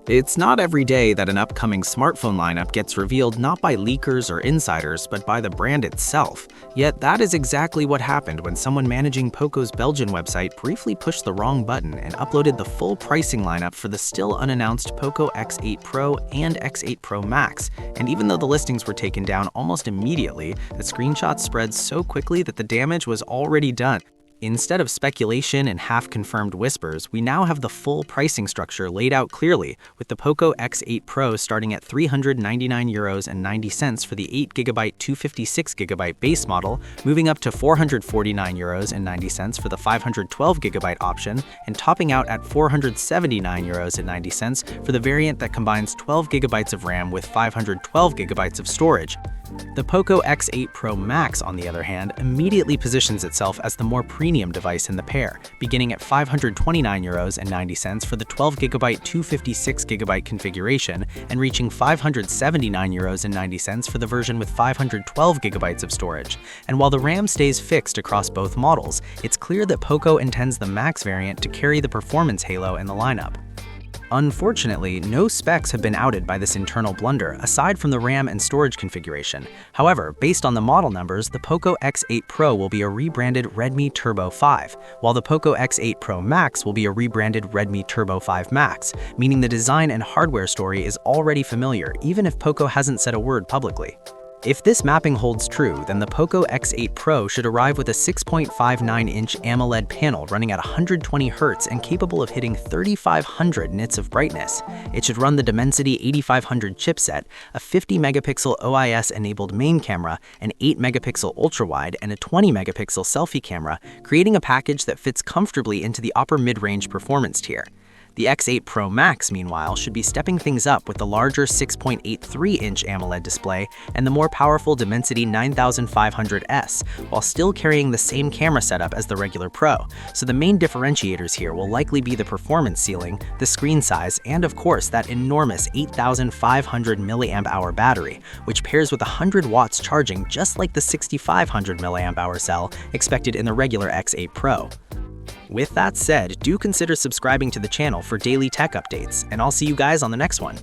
It's not every day that an upcoming smartphone lineup gets revealed not by leakers or insiders, but by the brand itself. Yet that is exactly what happened when someone managing Poco's Belgian website briefly pushed the wrong button and uploaded the full pricing lineup for the still unannounced Poco X8 Pro and X8 Pro Max. And even though the listings were taken down almost immediately, the screenshots spread so quickly that the damage was already done. Instead of speculation and half-confirmed whispers, we now have the full pricing structure laid out clearly, with the Poco X8 Pro starting at €399.90 for the 8GB 256GB base model, moving up to €449.90 for the 512GB option, and topping out at €479.90 for the variant that combines 12GB of RAM with 512GB of storage. The Poco X8 Pro Max, on the other hand, immediately positions itself as the more premium device in the pair, beginning at €529.90 for the 12GB 256GB configuration and reaching €579.90 for the version with 512GB of storage. And while the RAM stays fixed across both models, it's clear that Poco intends the Max variant to carry the performance halo in the lineup. Unfortunately, no specs have been outed by this internal blunder, aside from the RAM and storage configuration. However, based on the model numbers, the Poco X8 Pro will be a rebranded Redmi Turbo 5, while the Poco X8 Pro Max will be a rebranded Redmi Turbo 5 Max, meaning the design and hardware story is already familiar, even if Poco hasn't said a word publicly. If this mapping holds true, then the Poco X8 Pro should arrive with a 6.59-inch AMOLED panel running at 120Hz and capable of hitting 3500 nits of brightness. It should run the Dimensity 8500 chipset, a 50-megapixel OIS-enabled main camera, an 8-megapixel ultra-wide, and a 20-megapixel selfie camera, creating a package that fits comfortably into the upper mid-range performance tier. The X8 Pro Max, meanwhile, should be stepping things up with the larger 6.83-inch AMOLED display and the more powerful Dimensity 9500S, while still carrying the same camera setup as the regular Pro. So the main differentiators here will likely be the performance ceiling, the screen size, and of course that enormous 8,500 mAh battery, which pairs with 100 watts charging just like the 6,500 mAh cell expected in the regular X8 Pro. With that said, do consider subscribing to the channel for daily tech updates, and I'll see you guys on the next one.